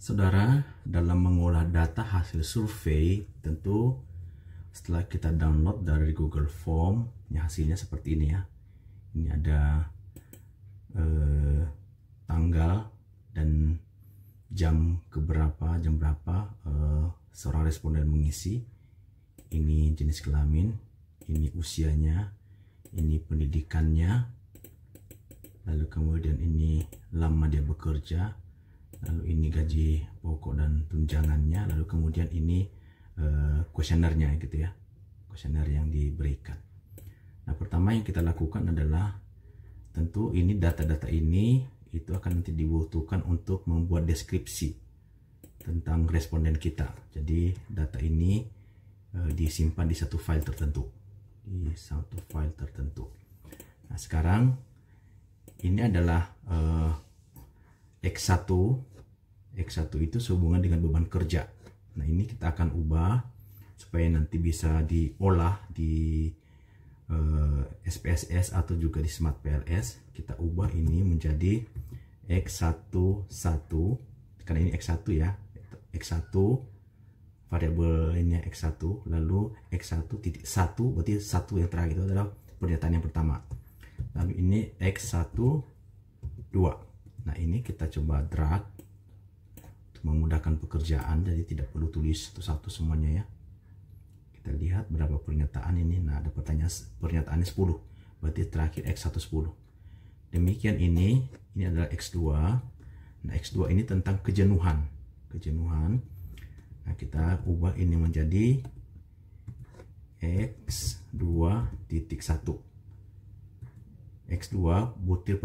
Saudara, dalam mengolah data hasil survei, tentu setelah kita download dari Google Form, hasilnya seperti ini ya. Ini ada tanggal dan jam berapa seorang responden mengisi. Ini jenis kelamin, ini usianya, ini pendidikannya, lalu kemudian ini lama dia bekerja, lalu ini gaji pokok dan tunjangannya, lalu kemudian ini kuesionernya gitu ya, kuesioner yang diberikan. Nah, pertama yang kita lakukan adalah tentu ini data-data ini itu akan nanti dibutuhkan untuk membuat deskripsi tentang responden kita. Jadi data ini disimpan di satu file tertentu, Nah, sekarang ini adalah X1 itu sehubungan dengan beban kerja. Nah, ini kita akan ubah supaya nanti bisa diolah di SPSS atau juga di Smart PLS. Kita ubah ini menjadi X11, karena ini X1 ya, X1 variabel ini X1, lalu X1.1 berarti satu yang terakhir itu adalah pernyataan yang pertama, lalu ini X12. Nah, ini kita coba drag untuk memudahkan pekerjaan, jadi tidak perlu tulis satu-satu semuanya ya. Kita lihat berapa pernyataan ini. Nah, ada pernyataannya 10, berarti terakhir X10. Demikian ini adalah X2. Nah, X2 ini tentang kejenuhan. Nah, kita ubah ini menjadi X2.1. X2 butir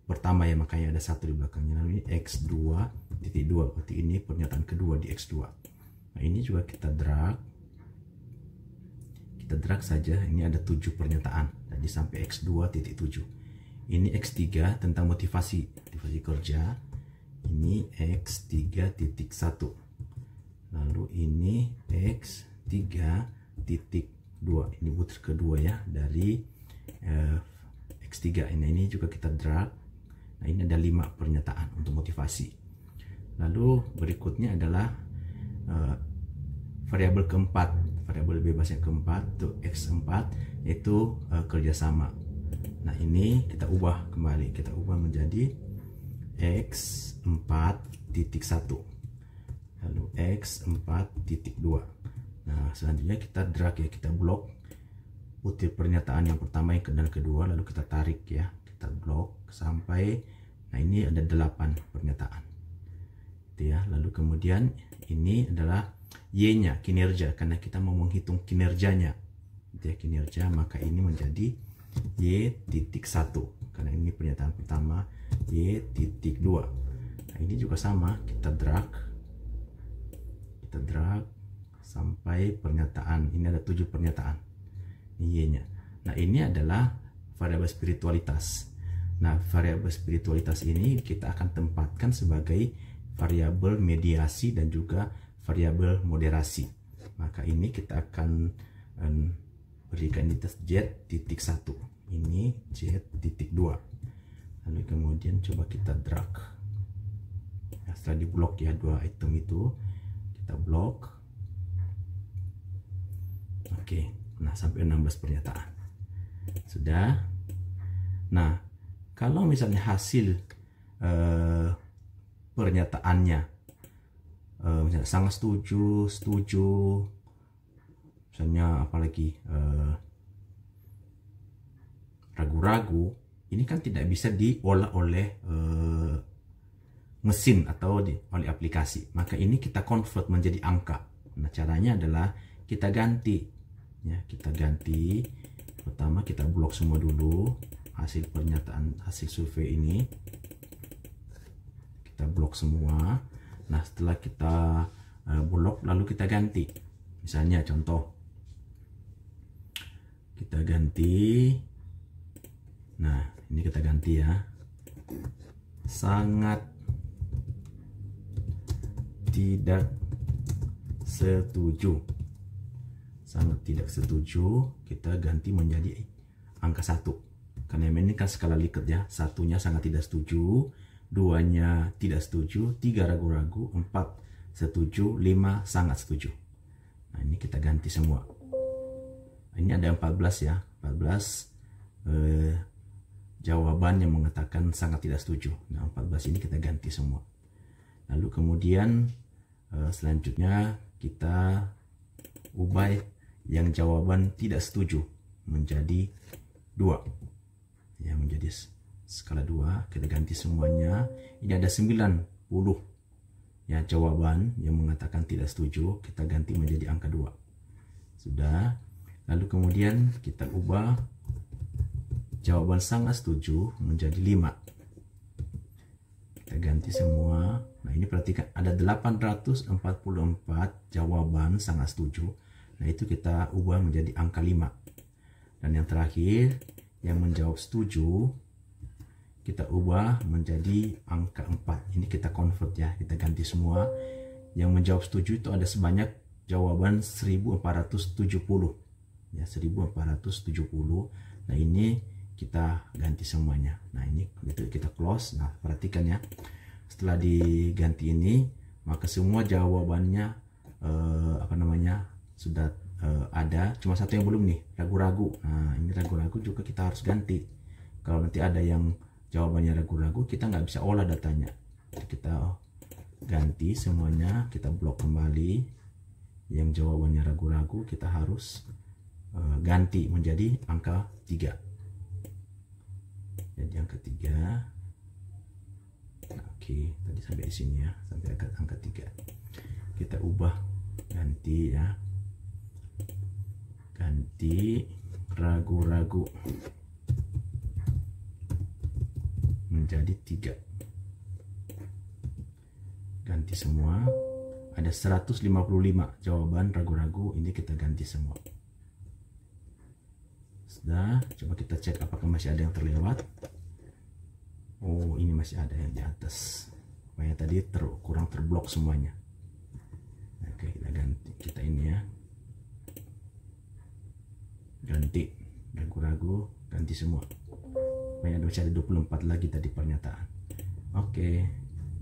pertama ya, makanya ada satu di belakangnya. Lalu ini X2.2, berarti ini pernyataan kedua di X2. Nah, ini juga kita drag saja. Ini ada 7 pernyataan, jadi sampai X2.7. Ini X3 tentang motivasi kerja. Ini X3.1. lalu ini X3.2, ini butir kedua ya dari X3. Ini juga kita drag. Nah, ini ada 5 pernyataan untuk motivasi. Lalu berikutnya adalah variabel keempat, variabel bebas yang keempat, itu X4, yaitu kerjasama. Nah, ini kita ubah kembali, kita ubah menjadi X4.1, lalu X4.2. Nah, selanjutnya kita drag ya, kita blok butir pernyataan yang pertama, yang dan kedua, lalu kita tarik ya, kita blok sampai, nah ini ada 8 pernyataan itu ya. Lalu kemudian ini adalah Y-nya, kinerja, karena kita mau menghitung kinerjanya itu ya, kinerja, maka ini menjadi Y.1, karena ini pernyataan pertama. Y.2. Nah, ini juga sama, kita drag sampai pernyataan, ini ada 7 pernyataan Y-nya. Nah, ini adalah variabel spiritualitas. Nah, variabel spiritualitas ini kita akan tempatkan sebagai variabel mediasi dan juga variabel moderasi. Maka ini kita akan berikan identitas Z.1, ini Z.2. lalu kemudian coba kita drag. Nah, setelah diblok ya 2 item itu, kita blok. Oke, nah sampai 16 pernyataan sudah. Nah, kalau misalnya hasil pernyataannya misalnya sangat setuju, misalnya apalagi ragu-ragu, ini kan tidak bisa diolah oleh mesin atau oleh aplikasi, maka ini kita convert menjadi angka. Nah, caranya adalah kita ganti ya, pertama kita blok semua dulu hasil pernyataan, hasil survei ini kita blok semua. Nah, setelah kita blok, lalu kita ganti. Misalnya contoh, kita ganti. Nah, ini kita ganti ya, sangat tidak setuju. Kita ganti menjadi angka 1, karena ini kan skala Likert ya, satunya sangat tidak setuju, 2-nya tidak setuju, 3 ragu-ragu, 4 setuju, 5 sangat setuju. Nah, ini kita ganti semua. Ini ada 14 ya, 14 jawaban yang mengatakan sangat tidak setuju. Nah, 14 ini kita ganti semua. Lalu kemudian selanjutnya kita ubah yang jawaban tidak setuju menjadi 2. Ya, menjadi skala 2. Kita ganti semuanya. Ini ada 90 ya jawaban yang mengatakan tidak setuju, kita ganti menjadi angka 2. Sudah. Lalu kemudian kita ubah jawaban sangat setuju menjadi 5. Kita ganti semua. Nah, ini perhatikan ada 844 jawaban sangat setuju. Nah, itu kita ubah menjadi angka 5. Dan yang terakhir, yang menjawab setuju, kita ubah menjadi angka 4. Ini kita convert ya, kita ganti semua. Yang menjawab setuju itu ada sebanyak jawaban 1470. Ya, 1470. Nah, ini kita ganti semuanya. Nah, ini itu kita close. Nah, perhatikan ya, setelah diganti ini maka semua jawabannya sudah ada, cuma satu yang belum nih, ragu-ragu. Nah, ini ragu-ragu juga kita harus ganti. Kalau nanti ada yang jawabannya ragu-ragu, kita nggak bisa olah datanya. Jadi kita ganti semuanya, kita blok kembali. Yang jawabannya ragu-ragu kita harus ganti menjadi angka 3. Jadi angka 3. Nah, oke, tadi sampai di sini ya, sampai angka 3. Kita ubah, ganti ya. Ganti ragu-ragu menjadi 3. Ganti semua. Ada 155 jawaban ragu-ragu, ini kita ganti semua. Sudah, coba kita cek apakah masih ada yang terlewat. Oh, ini masih ada yang di atas. Makanya tadi kurang terblok semuanya. Oke, kita ganti, kita ini ya. Ganti ragu-ragu, ganti semua. Makanya masih ada 24 lagi tadi pernyataan. Oke,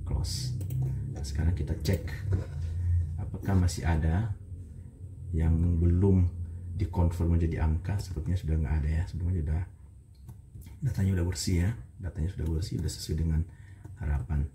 close. Nah, sekarang kita cek apakah masih ada yang belum dikonfirm menjadi angka. Sepertinya sudah nggak ada ya, sebenarnya sudah, datanya sudah bersih ya, datanya sudah bersih, sudah sesuai dengan harapan.